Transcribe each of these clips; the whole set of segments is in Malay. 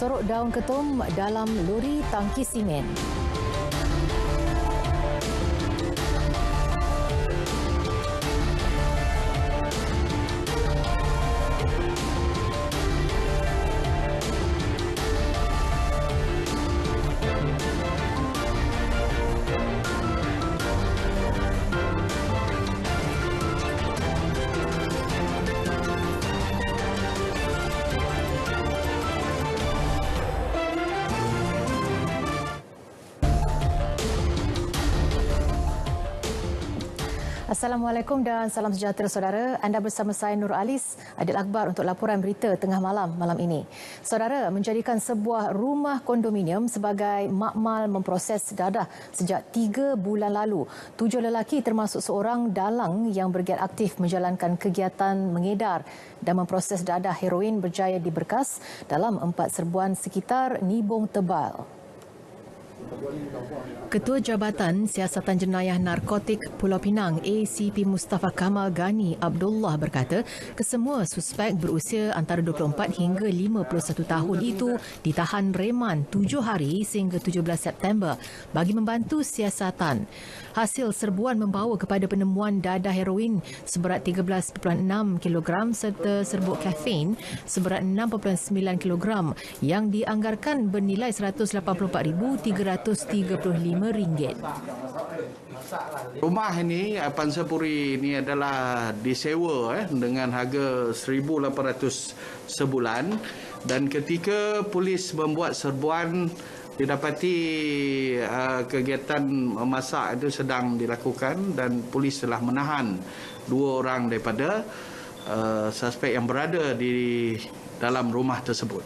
sorok daun ketum dalam lori tangki simen. Assalamualaikum dan salam sejahtera saudara. Anda bersama saya Nur Alis, Adil Akbar untuk laporan berita tengah malam ini. Saudara, menjadikan sebuah rumah kondominium sebagai makmal memproses dadah sejak 3 bulan lalu. 7 lelaki termasuk seorang dalang yang bergiat aktif menjalankan kegiatan mengedar dan memproses dadah heroin berjaya diberkas dalam 4 serbuan sekitar Nibong Tebal. Ketua Jabatan Siasatan Jenayah Narkotik Pulau Pinang ACP Mustafa Kamal Ghani Abdullah berkata kesemua suspek berusia antara 24 hingga 51 tahun itu ditahan reman 7 hari sehingga 17 September bagi membantu siasatan. Hasil serbuan membawa kepada penemuan dadah heroin seberat 13.6 kg serta serbuk kafein seberat 6.9 kg yang dianggarkan bernilai RM184,335. Rumah ini, Pansapuri ini adalah disewa dengan harga RM1,800 sebulan, dan ketika polis membuat serbuan didapati kegiatan memasak itu sedang dilakukan dan polis telah menahan 2 orang daripada suspek yang berada di dalam rumah tersebut.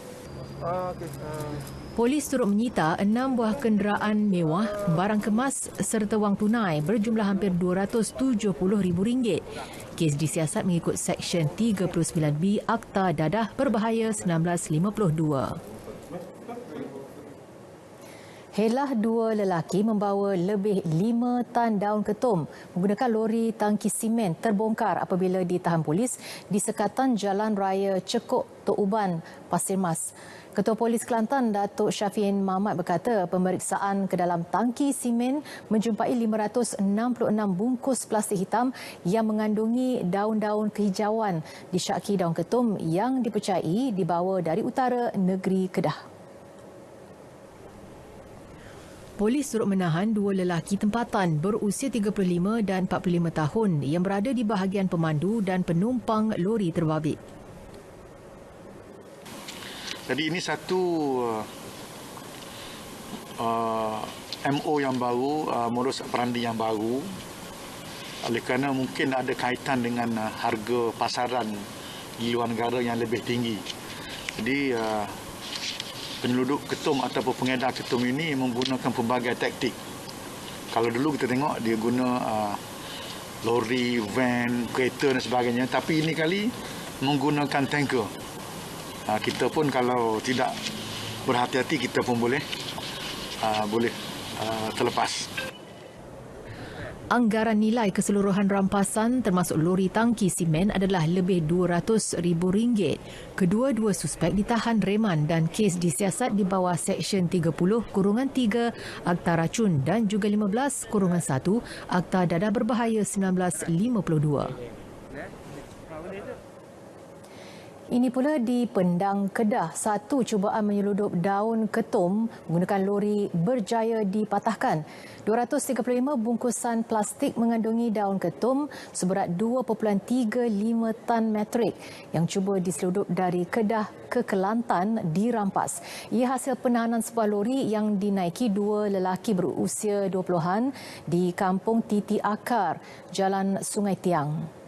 Polis turut menyita 6 buah kenderaan mewah, barang kemas serta wang tunai berjumlah hampir RM270,000. Kes disiasat mengikut Seksyen 39B Akta Dadah Berbahaya 1952. Helah 2 lelaki membawa lebih 5 tan daun ketum menggunakan lori tangki simen terbongkar apabila ditahan polis di sekatan Jalan Raya Cekuk Tok Uban, Pasir Mas. Ketua Polis Kelantan Datuk Syafiin Mahmat berkata pemeriksaan ke dalam tangki simen menjumpai 566 bungkus plastik hitam yang mengandungi daun-daun kehijauan disyaki daun ketum yang dipercayai dibawa dari utara negeri Kedah. Polis turut menahan 2 lelaki tempatan berusia 35 dan 45 tahun yang berada di bahagian pemandu dan penumpang lori terbabit. Jadi ini satu MO yang baru, modus operandi yang baru, oleh kerana mungkin ada kaitan dengan harga pasaran di luar negara yang lebih tinggi. Jadi penyelundup ketum ataupun pengedar ketum ini menggunakan pelbagai taktik. Kalau dulu kita tengok dia guna lori, van, kereta dan sebagainya, tapi ini kali menggunakan tanker. Kita pun kalau tidak berhati-hati kita pun boleh terlepas. Anggaran nilai keseluruhan rampasan termasuk lori tangki simen adalah lebih RM200,000. Kedua-dua suspek ditahan reman dan kes disiasat di bawah Seksyen 30-3 Akta Racun dan juga 15-1 Akta Dadah Berbahaya 1952. Ini pula di Pendang, Kedah, satu cubaan menyeludup daun ketum menggunakan lori berjaya dipatahkan. 235 bungkusan plastik mengandungi daun ketum seberat 2.35 tan metrik yang cuba diseludup dari Kedah ke Kelantan dirampas. Ia hasil penahanan sebuah lori yang dinaiki 2 lelaki berusia 20-an di Kampung Titi Akar, Jalan Sungai Tiang.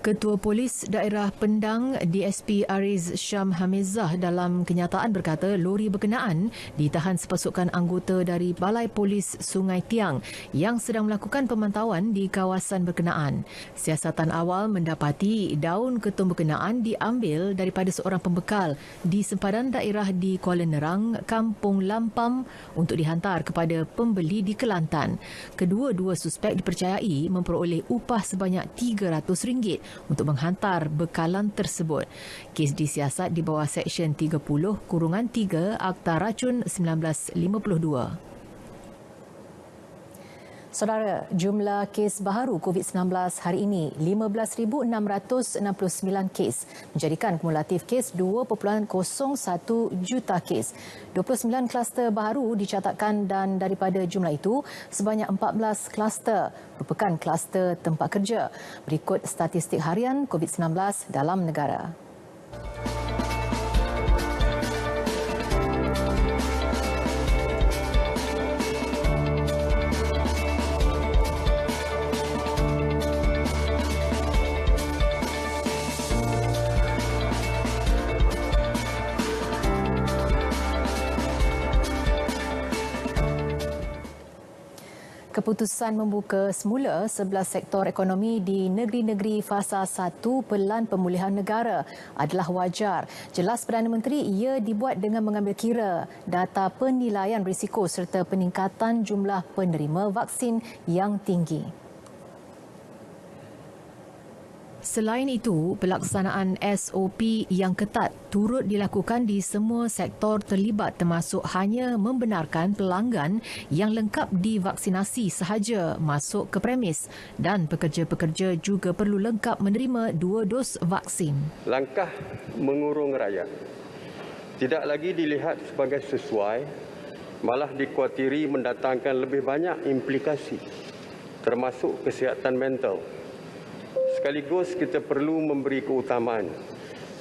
Ketua Polis Daerah Pendang DSP Ariz Syam Hamizah dalam kenyataan berkata lori berkenaan ditahan sepasukan anggota dari Balai Polis Sungai Tiang yang sedang melakukan pemantauan di kawasan berkenaan. Siasatan awal mendapati daun ketum berkenaan diambil daripada seorang pembekal di sempadan daerah di Kuala Nerang, Kampung Lampam untuk dihantar kepada pembeli di Kelantan. Kedua-dua suspek dipercayai memperoleh upah sebanyak RM300 untuk menghantar bekalan tersebut. Kes disiasat di bawah Seksyen 30-3 Akta Racun 1952. Saudara, jumlah kes baharu COVID-19 hari ini 15,669 kes, menjadikan kumulatif kes 2.01 juta kes. 29 kluster baharu dicatatkan dan daripada jumlah itu, sebanyak 14 kluster merupakan kluster tempat kerja. Berikut statistik harian COVID-19 dalam negara. Keputusan membuka semula 11 sektor ekonomi di negeri-negeri fasa 1 Pelan Pemulihan Negara adalah wajar. Jelas Perdana Menteri, ia dibuat dengan mengambil kira data penilaian risiko serta peningkatan jumlah penerima vaksin yang tinggi. Selain itu, pelaksanaan SOP yang ketat turut dilakukan di semua sektor terlibat termasuk hanya membenarkan pelanggan yang lengkap divaksinasi sahaja masuk ke premis dan pekerja-pekerja juga perlu lengkap menerima 2 dos vaksin. Langkah mengurung rakyat tidak lagi dilihat sebagai sesuai, malah dikuatiri mendatangkan lebih banyak implikasi termasuk kesihatan mental. Sekaligus kita perlu memberi keutamaan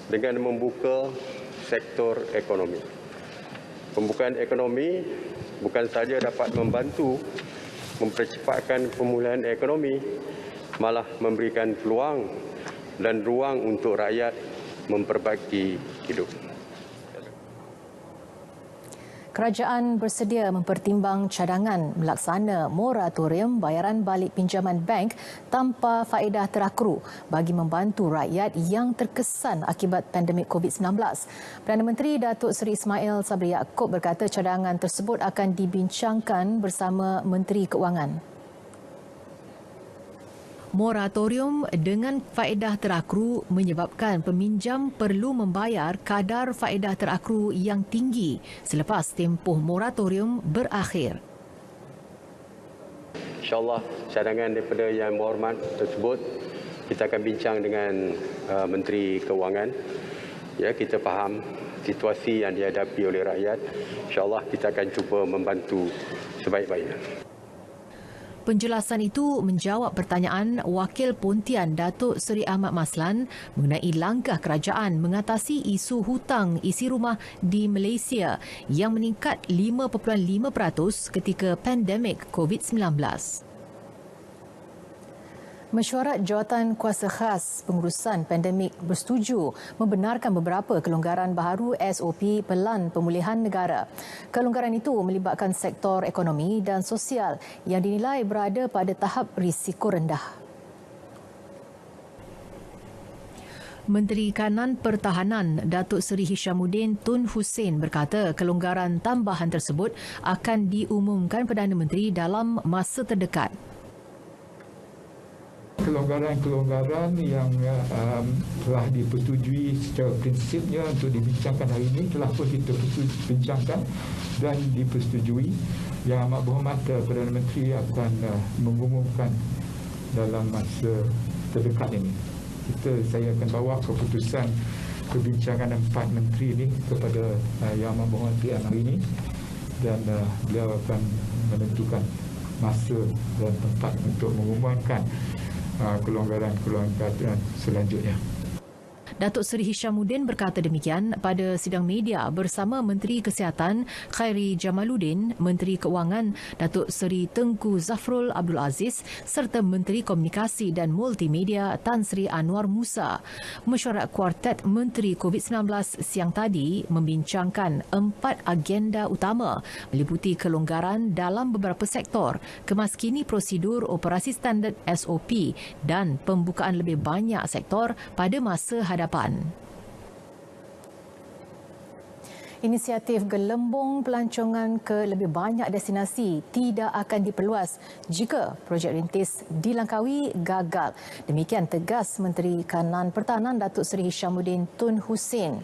dengan membuka sektor ekonomi. Pembukaan ekonomi bukan saja dapat membantu mempercepatkan pemulihan ekonomi, malah memberikan peluang dan ruang untuk rakyat memperbaiki hidup. Kerajaan bersedia mempertimbang cadangan melaksana moratorium bayaran balik pinjaman bank tanpa faedah terakru bagi membantu rakyat yang terkesan akibat pandemik COVID-19. Perdana Menteri Datuk Seri Ismail Sabri Yaakob berkata cadangan tersebut akan dibincangkan bersama Menteri Keuangan. Moratorium dengan faedah terakru menyebabkan peminjam perlu membayar kadar faedah terakru yang tinggi selepas tempoh moratorium berakhir. InsyaAllah cadangan daripada Yang Berhormat tersebut kita akan bincang dengan Menteri Keuangan. Ya, kita faham situasi yang dihadapi oleh rakyat. InsyaAllah kita akan cuba membantu sebaik-baiknya. Penjelasan itu menjawab pertanyaan Wakil Pontian Datuk Seri Ahmad Maslan mengenai langkah kerajaan mengatasi isu hutang isi rumah di Malaysia yang meningkat 5.5% ketika pandemik COVID-19. Mesyuarat Jawatan Kuasa Khas Pengurusan Pandemik bersetuju membenarkan beberapa kelonggaran baharu SOP Pelan Pemulihan Negara. Kelonggaran itu melibatkan sektor ekonomi dan sosial yang dinilai berada pada tahap risiko rendah. Menteri Kanan Pertahanan Datuk Seri Hishamuddin Tun Hussein berkata kelonggaran tambahan tersebut akan diumumkan Perdana Menteri dalam masa terdekat. Kelonggaran-kelonggaran yang telah dipersetujui secara prinsipnya untuk dibincangkan hari ini telah pun kita bincangkan dan dipersetujui. Yang Amat Berhormat Perdana Menteri akan mengumumkan dalam masa terdekat ini. Saya akan bawa keputusan perbincangan 4 menteri ini kepada Yang Amat Berhormat hari ini dan beliau akan menentukan masa dan tempat untuk mengumumkan kelonggaran-kelonggaran selanjutnya. Datuk Seri Hishamuddin berkata demikian pada sidang media bersama Menteri Kesihatan Khairi Jamaluddin, Menteri Keuangan Datuk Seri Tengku Zafrul Abdul Aziz serta Menteri Komunikasi dan Multimedia Tan Sri Anwar Musa. Mesyuarat Kuartet Menteri COVID-19 siang tadi membincangkan 4 agenda utama meliputi kelonggaran dalam beberapa sektor, kemaskini prosedur operasi standard SOP dan pembukaan lebih banyak sektor pada masa hadapan. Inisiatif gelembung pelancongan ke lebih banyak destinasi tidak akan diperluas jika projek rintis di Langkawi gagal. Demikian tegas Menteri Kanan Pertahanan Datuk Seri Hishamuddin Tun Hussein.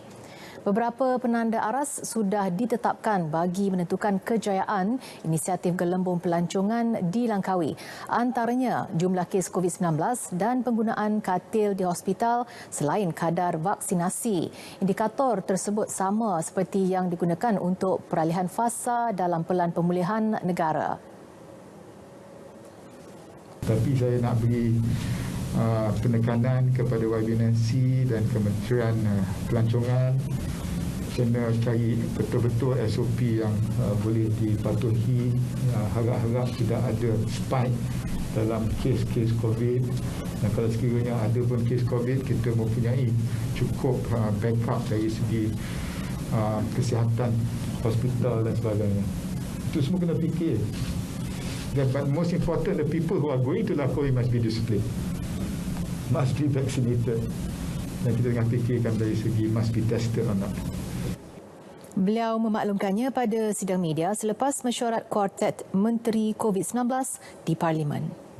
Beberapa penanda aras sudah ditetapkan bagi menentukan kejayaan inisiatif gelembung pelancongan di Langkawi. Antaranya jumlah kes COVID-19 dan penggunaan katil di hospital selain kadar vaksinasi. Indikator tersebut sama seperti yang digunakan untuk peralihan fasa dalam Pelan Pemulihan Negara. Tapi saya nak beri penekanan kepada YBNC dan Kementerian Pelancongan kena cari betul-betul SOP yang boleh dipatuhi. Harap-harap tidak ada spike dalam kes-kes COVID, dan kalau sekiranya ada pun kes COVID, kita mempunyai cukup backup dari segi kesihatan hospital dan sebagainya. Itu semua kena fikir. But most important, the people who are going to Langkawi must be disciplined, must be vaccinated, dan kita tengah fikirkan dari segi must be tested or not. Beliau memaklumkannya pada sidang media selepas mesyuarat Kuartet Menteri COVID-19 di Parlimen.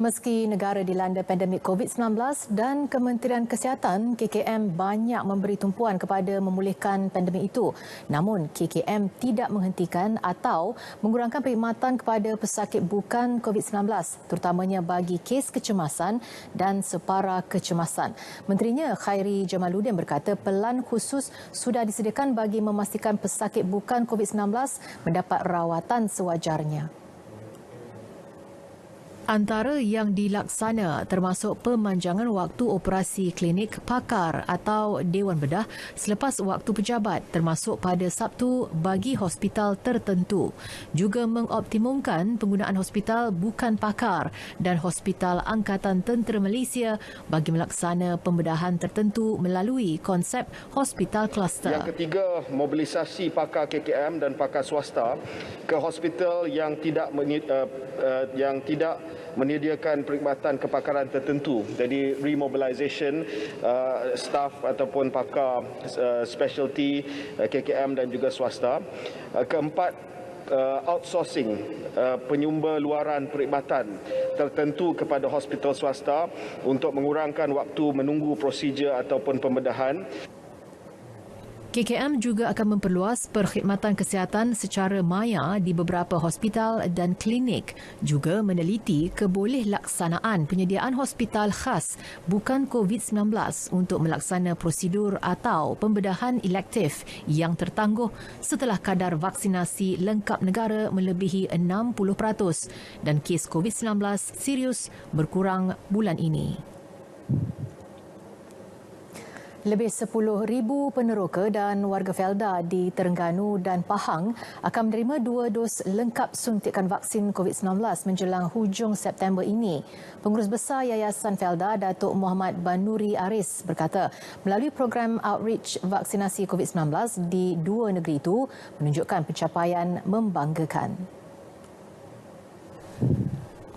Meski negara dilanda pandemik COVID-19 dan Kementerian Kesihatan KKM banyak memberi tumpuan kepada memulihkan pandemik itu, namun KKM tidak menghentikan atau mengurangkan perkhidmatan kepada pesakit bukan COVID-19, terutamanya bagi kes kecemasan dan separa kecemasan. Menterinya Khairi Jamaluddin berkata pelan khusus sudah disediakan bagi memastikan pesakit bukan COVID-19 mendapat rawatan sewajarnya. Antara yang dilaksana termasuk pemanjangan waktu operasi klinik pakar atau Dewan Bedah selepas waktu pejabat termasuk pada Sabtu bagi hospital tertentu. Juga mengoptimumkan penggunaan hospital bukan pakar dan Hospital Angkatan Tentera Malaysia bagi melaksana pembedahan tertentu melalui konsep hospital kluster. Yang ketiga, mobilisasi pakar KKM dan pakar swasta ke hospital yang tidak menyediakan perkhidmatan kepakaran tertentu. Jadi remobilisation staff ataupun pakar specialty KKM dan juga swasta. Keempat, outsourcing penyumber luaran perkhidmatan tertentu kepada hospital swasta untuk mengurangkan waktu menunggu prosedur ataupun pembedahan. KKM juga akan memperluas perkhidmatan kesihatan secara maya di beberapa hospital dan klinik. Juga meneliti keboleh-laksanaan penyediaan hospital khas bukan COVID-19 untuk melaksana prosedur atau pembedahan elektif yang tertangguh setelah kadar vaksinasi lengkap negara melebihi 60% dan kes COVID-19 serius berkurang bulan ini. Lebih 10,000 peneroka dan warga Felda di Terengganu dan Pahang akan menerima 2 dos lengkap suntikan vaksin COVID-19 menjelang hujung September ini. Pengurus Besar Yayasan Felda, Datuk Muhammad Banuri Aris berkata, melalui program outreach vaksinasi COVID-19 di dua negeri itu menunjukkan pencapaian membanggakan.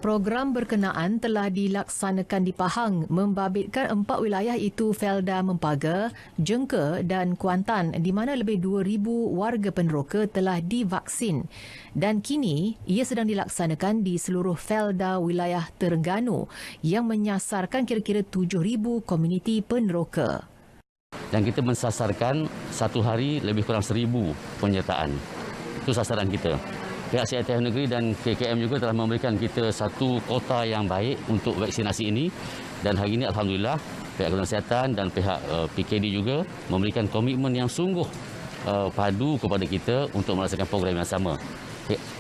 Program berkenaan telah dilaksanakan di Pahang membabitkan 4 wilayah itu Felda Mempaga, Jengke dan Kuantan di mana lebih 2,000 warga peneroka telah divaksin. Dan kini ia sedang dilaksanakan di seluruh Felda wilayah Terengganu yang menyasarkan kira-kira 7,000 komuniti peneroka. Dan kita mensasarkan satu hari lebih kurang 1,000 penyertaan. Itu sasaran kita. Pihak CITF Negeri dan KKM juga telah memberikan kita satu kota yang baik untuk vaksinasi ini. Dan hari ini Alhamdulillah pihak Kementerian Kesihatan dan pihak PKD juga memberikan komitmen yang sungguh padu kepada kita untuk melaksanakan program yang sama.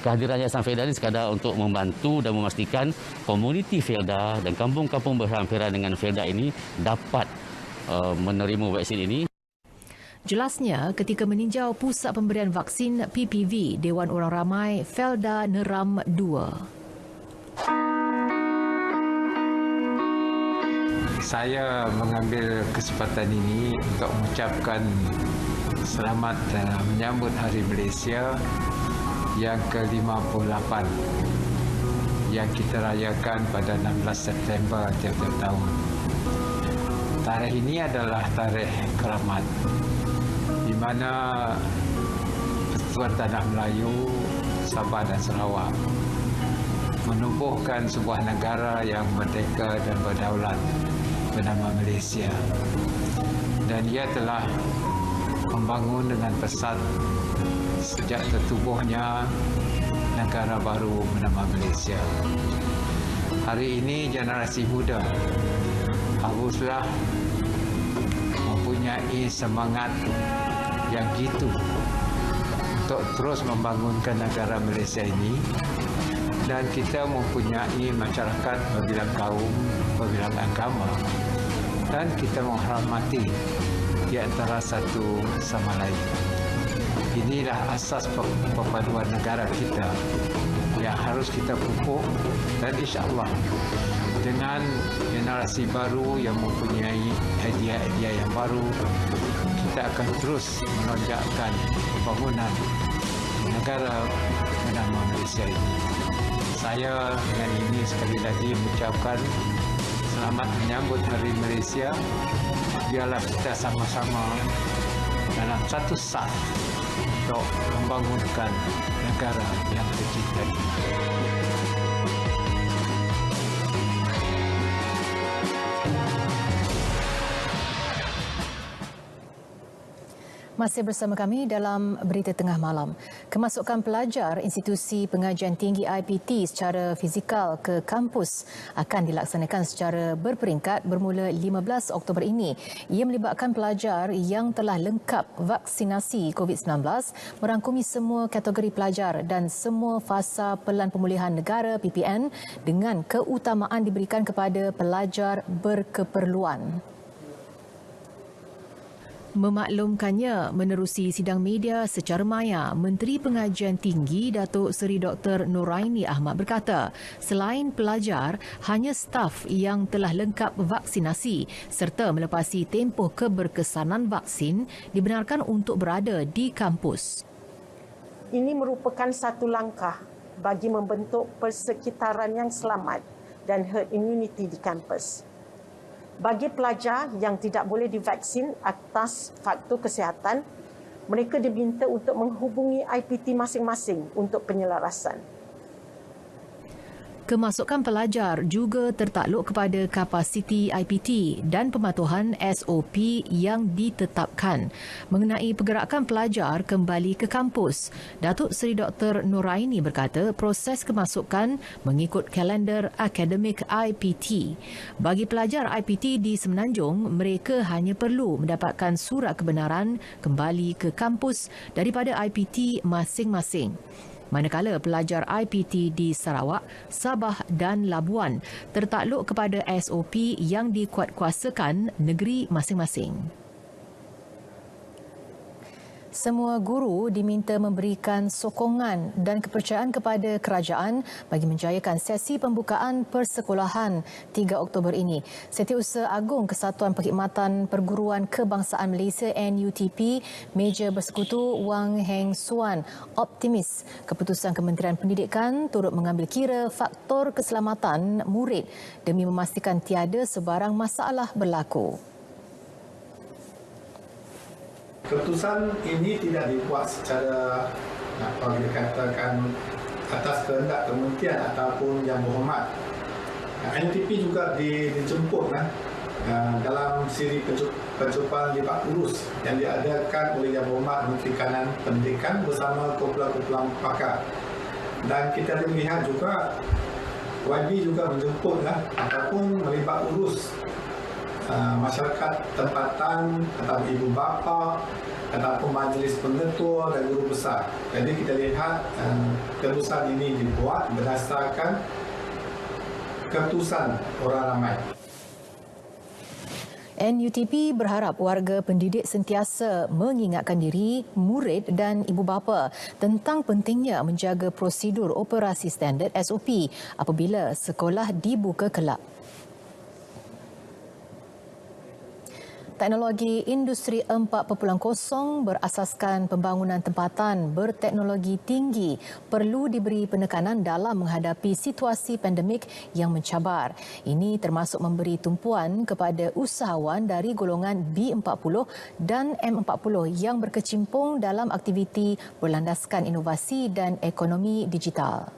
Kehadiran Yayasan Felda ini sekadar untuk membantu dan memastikan komuniti Felda dan kampung-kampung berhampiran dengan Felda ini dapat menerima vaksin ini. Jelasnya ketika meninjau pusat pemberian vaksin PPV Dewan Orang Ramai Felda Neram 2. Saya mengambil kesempatan ini untuk mengucapkan selamat menyambut Hari Malaysia yang ke-58 yang kita rayakan pada 16 September tiap-tiap tahun. Tarikh ini adalah tarikh keramat di mana Persatuan Tanah Melayu, Sabah dan Sarawak menubuhkan sebuah negara yang merdeka dan berdaulat bernama Malaysia. Dan ia telah membangun dengan pesat sejak tertubuhnya negara baru bernama Malaysia. Hari ini generasi muda haruslah mempunyai semangat yang gitu untuk terus membangunkan negara Malaysia ini, dan kita mempunyai masyarakat berbilang kaum, berbilang agama, dan kita menghormati di antara satu sama lain. Inilah asas perpaduan negara kita yang harus kita pupuk, dan insya-Allah dengan generasi baru yang mempunyai idea-idea yang baru, kita akan terus menonjakkan pembangunan negara bernama Malaysia ini. Saya dengan ini sekali lagi mengucapkan selamat menyambut Hari Malaysia. Biarlah kita sama-sama dalam satu saf untuk membangunkan negara yang tercinta ini. Masih bersama kami dalam Berita Tengah Malam. Kemasukan pelajar Institusi Pengajian Tinggi IPT secara fizikal ke kampus akan dilaksanakan secara berperingkat bermula 15 Oktober ini. Ia melibatkan pelajar yang telah lengkap vaksinasi COVID-19, merangkumi semua kategori pelajar dan semua fasa Pelan Pemulihan Negara PPN, dengan keutamaan diberikan kepada pelajar berkeperluan. Memaklumkannya menerusi sidang media secara maya, Menteri Pengajian Tinggi Datuk Seri Dr. Noraini Ahmad berkata, selain pelajar, hanya staf yang telah lengkap vaksinasi serta melepasi tempoh keberkesanan vaksin dibenarkan untuk berada di kampus. Ini merupakan satu langkah bagi membentuk persekitaran yang selamat dan herd immunity di kampus. Bagi pelajar yang tidak boleh divaksin atas faktor kesihatan, mereka diminta untuk menghubungi IPT masing-masing untuk penyelarasan. Kemasukan pelajar juga tertakluk kepada kapasiti IPT dan pematuhan SOP yang ditetapkan. Mengenai pergerakan pelajar kembali ke kampus, Datuk Seri Dr. Noraini berkata proses kemasukan mengikut kalender akademik IPT. Bagi pelajar IPT di Semenanjung, mereka hanya perlu mendapatkan surat kebenaran kembali ke kampus daripada IPT masing-masing. Manakala pelajar IPT di Sarawak, Sabah dan Labuan tertakluk kepada SOP yang dikuatkuasakan negeri masing-masing. Semua guru diminta memberikan sokongan dan kepercayaan kepada kerajaan bagi menjayakan sesi pembukaan persekolahan 3 Oktober ini. Setiausaha Agung Kesatuan Perkhidmatan Perguruan Kebangsaan Malaysia NUTP, Meja Bersekutu Wang Heng Suan optimis keputusan Kementerian Pendidikan turut mengambil kira faktor keselamatan murid demi memastikan tiada sebarang masalah berlaku. Keputusan ini tidak dibuat secara apa dikatakan atas kehendak kementerian ataupun yang berhormat. NUTP juga dijemput dalam siri percubaan libat urus yang diadakan oleh Yang Berhormat Menteri Kanan Pendidikan bersama kumpulan-kumpulan pakar. Dan kita melihat juga YB juga menjemput ataupun melibat urus masyarakat tempatan atau ibu bapa ataupun majlis pengetua dan guru besar. Jadi kita lihat keputusan ini dibuat berdasarkan keputusan orang ramai. NUTP berharap warga pendidik sentiasa mengingatkan diri murid dan ibu bapa tentang pentingnya menjaga prosedur operasi standard SOP apabila sekolah dibuka kelak. Teknologi Industri 4.0 berasaskan pembangunan tempatan berteknologi tinggi perlu diberi penekanan dalam menghadapi situasi pandemik yang mencabar. Ini termasuk memberi tumpuan kepada usahawan dari golongan B40 dan M40 yang berkecimpung dalam aktiviti berlandaskan inovasi dan ekonomi digital.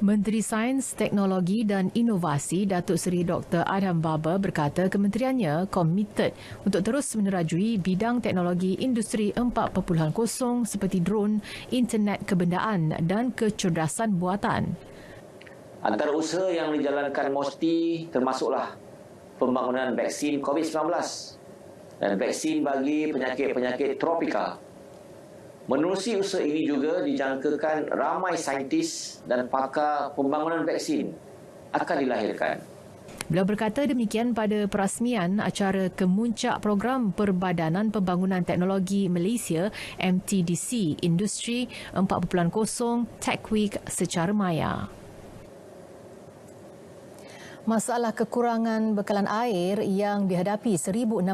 Menteri Sains, Teknologi dan Inovasi Datuk Seri Dr. Adham Baba berkata kementeriannya komited untuk terus menerajui bidang teknologi industri 4.0 seperti drone, internet kebendaan dan kecerdasan buatan. Antara usaha yang dijalankan MOSTI termasuklah pembangunan vaksin COVID-19 dan vaksin bagi penyakit-penyakit tropika. Menerusi usaha ini juga dijangkakan ramai saintis dan pakar pembangunan vaksin akan dilahirkan. Beliau berkata demikian pada perasmian acara kemuncak program Perbadanan Pembangunan Teknologi Malaysia MTDC Industri 4.0 Tech Week secara maya. Masalah kekurangan bekalan air yang dihadapi 1,600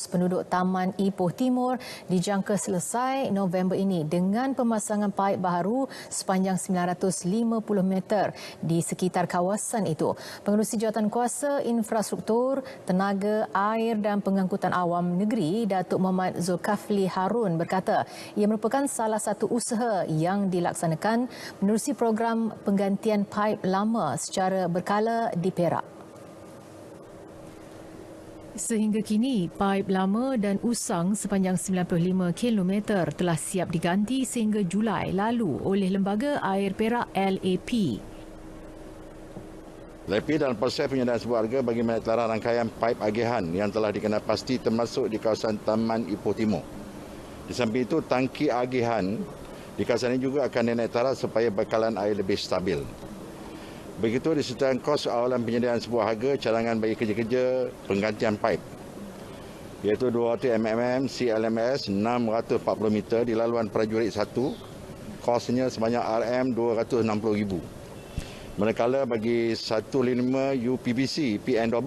penduduk Taman Ipoh Timur dijangka selesai November ini dengan pemasangan paip baharu sepanjang 950 meter di sekitar kawasan itu. Pengerusi Jawatankuasa Infrastruktur, Tenaga, Air dan Pengangkutan Awam Negeri, Datuk Muhammad Zulkafli Harun berkata ia merupakan salah satu usaha yang dilaksanakan menerusi program penggantian paip lama secara berkala di Perak. Sehingga kini, paip lama dan usang sepanjang 95 km telah siap diganti sehingga Julai lalu oleh Lembaga Air Perak LAP. LAP dalam proses penyediaan sebuah harga bagi menektaran rangkaian paip agihan yang telah dikenal pasti termasuk di kawasan Taman Ipoh Timur. Di samping itu, tangki agihan di kawasan ini juga akan dinektara supaya bekalan air lebih stabil. Begitu disertakan kos awalan penyediaan sebuah harga cadangan bagi kerja-kerja penggantian paip, iaitu 200 mm CLMS 640 meter di laluan prajurit 1, kosnya sebanyak RM260,000. Manakala bagi 105 UPBC PN12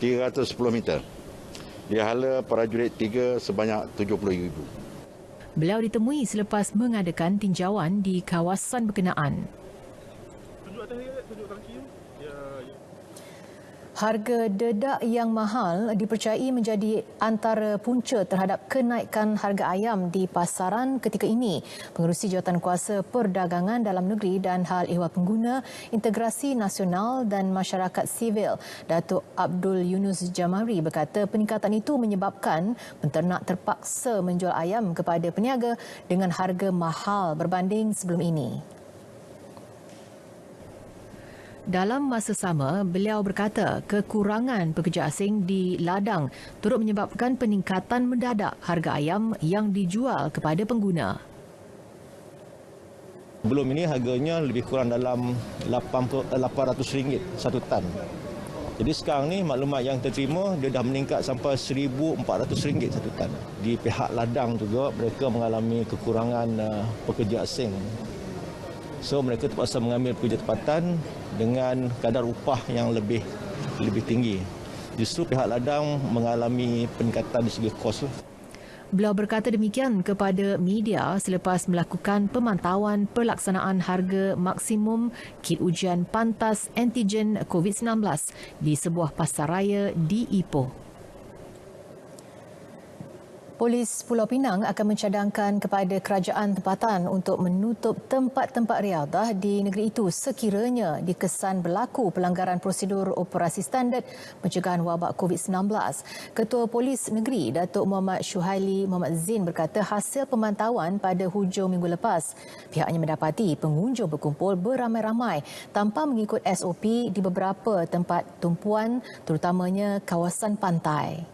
310 meter di hala prajurit 3 sebanyak 70,000. Beliau ditemui selepas mengadakan tinjauan di kawasan berkenaan. Harga dedak yang mahal dipercayai menjadi antara punca terhadap kenaikan harga ayam di pasaran ketika ini. Pengerusi Jawatankuasa Perdagangan Dalam Negeri dan Hal Ehwal Pengguna, Integrasi Nasional dan Masyarakat Sivil, Datuk Abdul Yunus Jamari berkata peningkatan itu menyebabkan penternak terpaksa menjual ayam kepada peniaga dengan harga mahal berbanding sebelum ini. Dalam masa sama, beliau berkata kekurangan pekerja asing di ladang turut menyebabkan peningkatan mendadak harga ayam yang dijual kepada pengguna. Belum ini harganya lebih kurang dalam RM800 satu tan. Jadi sekarang ni maklumat yang terterima dia dah meningkat sampai RM1,400 satu tan. Di pihak ladang juga mereka mengalami kekurangan pekerja asing. So mereka terpaksa mengambil pekerja tempatan dengan kadar upah yang lebih tinggi. Justru pihak ladang mengalami peningkatan di segi kos. Beliau berkata demikian kepada media selepas melakukan pemantauan pelaksanaan harga maksimum kit ujian pantas antigen COVID-19 di sebuah pasaraya di Ipoh. Polis Pulau Pinang akan mencadangkan kepada kerajaan tempatan untuk menutup tempat-tempat riadah di negeri itu sekiranya dikesan berlaku pelanggaran prosedur operasi standard pencegahan wabak COVID-19. Ketua Polis Negeri Datuk Muhammad Syuhaili Muhammad Zin berkata hasil pemantauan pada hujung minggu lepas, pihaknya mendapati pengunjung berkumpul beramai-ramai tanpa mengikut SOP di beberapa tempat tumpuan terutamanya kawasan pantai.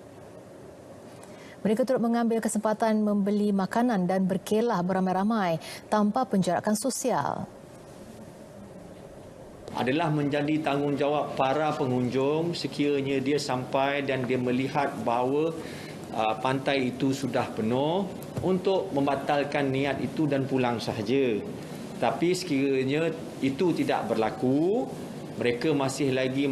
Mereka turut mengambil kesempatan membeli makanan dan berkelah beramai-ramai tanpa penjarakan sosial. Adalah menjadi tanggungjawab para pengunjung sekiranya dia sampai dan dia melihat bahawa pantai itu sudah penuh untuk membatalkan niat itu dan pulang sahaja. Tapi sekiranya itu tidak berlaku, mereka masih lagi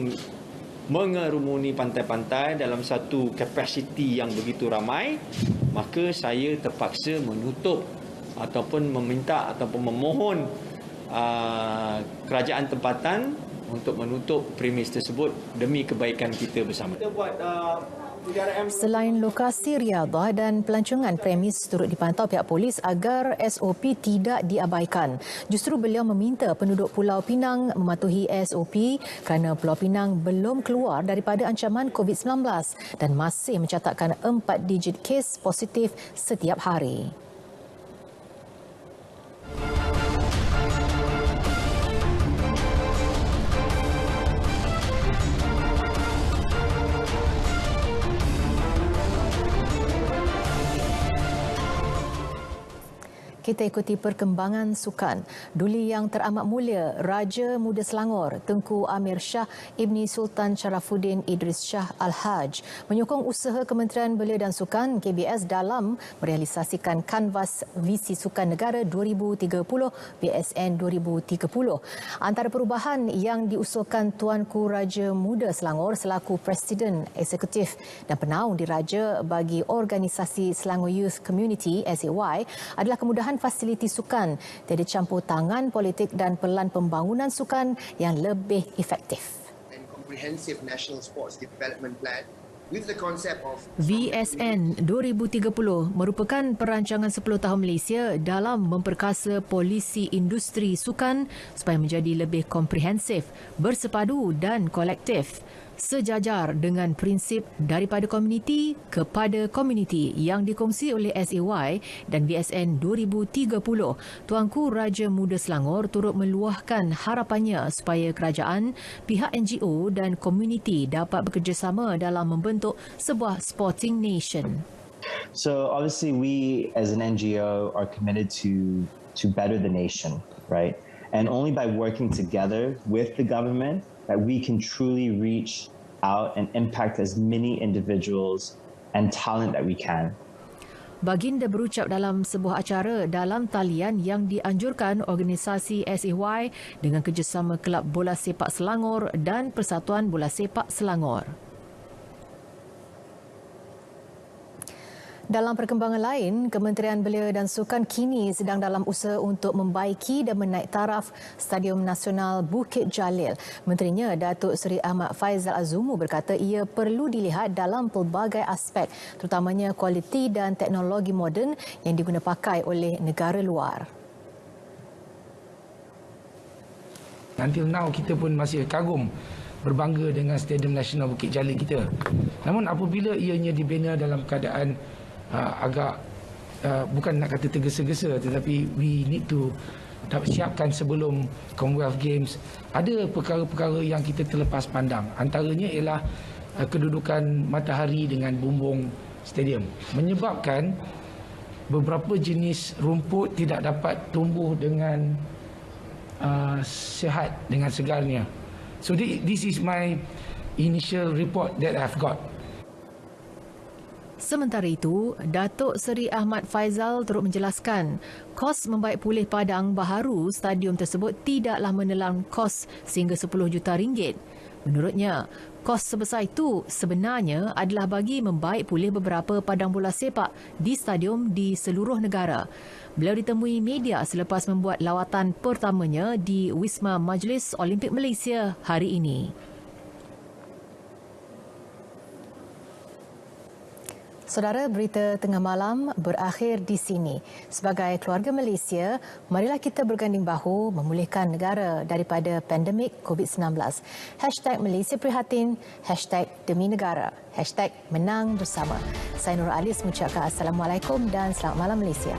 mengerumuni pantai-pantai dalam satu kapasiti yang begitu ramai, maka saya terpaksa menutup ataupun meminta ataupun memohon kerajaan tempatan untuk menutup premis tersebut demi kebaikan kita bersama. Kita buat Selain lokasi riadah dan pelancongan premis turut dipantau pihak polis agar SOP tidak diabaikan. Justru beliau meminta penduduk Pulau Pinang mematuhi SOP kerana Pulau Pinang belum keluar daripada ancaman COVID-19 dan masih mencatatkan 4 digit kes positif setiap hari. Kita ikuti perkembangan sukan. Duli yang teramat mulia, Raja Muda Selangor, Tengku Amir Shah Ibni Sultan Sharafuddin Idris Shah Al-Haj menyokong usaha Kementerian Belia dan Sukan KBS dalam merealisasikan kanvas Visi Sukan Negara 2030 BSN 2030. Antara perubahan yang diusulkan Tuanku Raja Muda Selangor selaku Presiden Eksekutif dan Penaung Diraja bagi Organisasi Selangor Youth Community SAY adalah kemudahan fasiliti sukan, tiada campur tangan politik dan pelan pembangunan sukan yang lebih efektif. VSN 2030 merupakan perancangan 10 tahun Malaysia dalam memperkasa polisi industri sukan supaya menjadi lebih komprehensif, bersepadu dan kolektif. Sejajar dengan prinsip daripada komuniti kepada komuniti yang dikongsi oleh SAY dan VSN 2030, Tuanku Raja Muda Selangor turut meluahkan harapannya supaya kerajaan, pihak NGO dan komuniti dapat bekerjasama dalam membentuk sebuah sporting nation. So obviously we as an NGO are committed to better the nation, right? And only by working together with the government that we can truly reach out and impact as many individuals and talent that we can. Baginda berucap dalam sebuah acara dalam talian yang dianjurkan organisasi SAY dengan kerjasama Kelab Bola Sepak Selangor dan Persatuan Bola Sepak Selangor. Dalam perkembangan lain, Kementerian Belia dan Sukan kini sedang dalam usaha untuk membaiki dan menaik taraf Stadium Nasional Bukit Jalil. Menterinya, Datuk Seri Ahmad Faizal Azumu berkata ia perlu dilihat dalam pelbagai aspek, terutamanya kualiti dan teknologi moden yang diguna pakai oleh negara luar. Until now, kita pun masih kagum, berbangga dengan Stadium Nasional Bukit Jalil kita. Namun apabila ianya dibina dalam keadaan agak bukan nak kata tergesa-gesa, tetapi we need to siapkan sebelum Commonwealth Games. Ada perkara-perkara yang kita terlepas pandang. Antaranya ialah kedudukan matahari dengan bumbung stadium menyebabkan beberapa jenis rumput tidak dapat tumbuh dengan sihat, dengan segarnya. So this is my initial report that I've got. Sementara itu, Datuk Seri Ahmad Faizal turut menjelaskan kos membaik pulih padang baharu stadium tersebut tidaklah menelan kos sehingga 10 juta ringgit. Menurutnya, kos sebesar itu sebenarnya adalah bagi membaik pulih beberapa padang bola sepak di stadium di seluruh negara. Beliau ditemui media selepas membuat lawatan pertamanya di Wisma Majlis Olimpik Malaysia hari ini. Saudara, berita tengah malam berakhir di sini. Sebagai keluarga Malaysia, marilah kita berganding bahu memulihkan negara daripada pandemik COVID-19. #Malaysia Prihatin, #Demi Negara, #Menang Bersama. Saya Nurul Alis mengucapkan Assalamualaikum dan selamat malam Malaysia.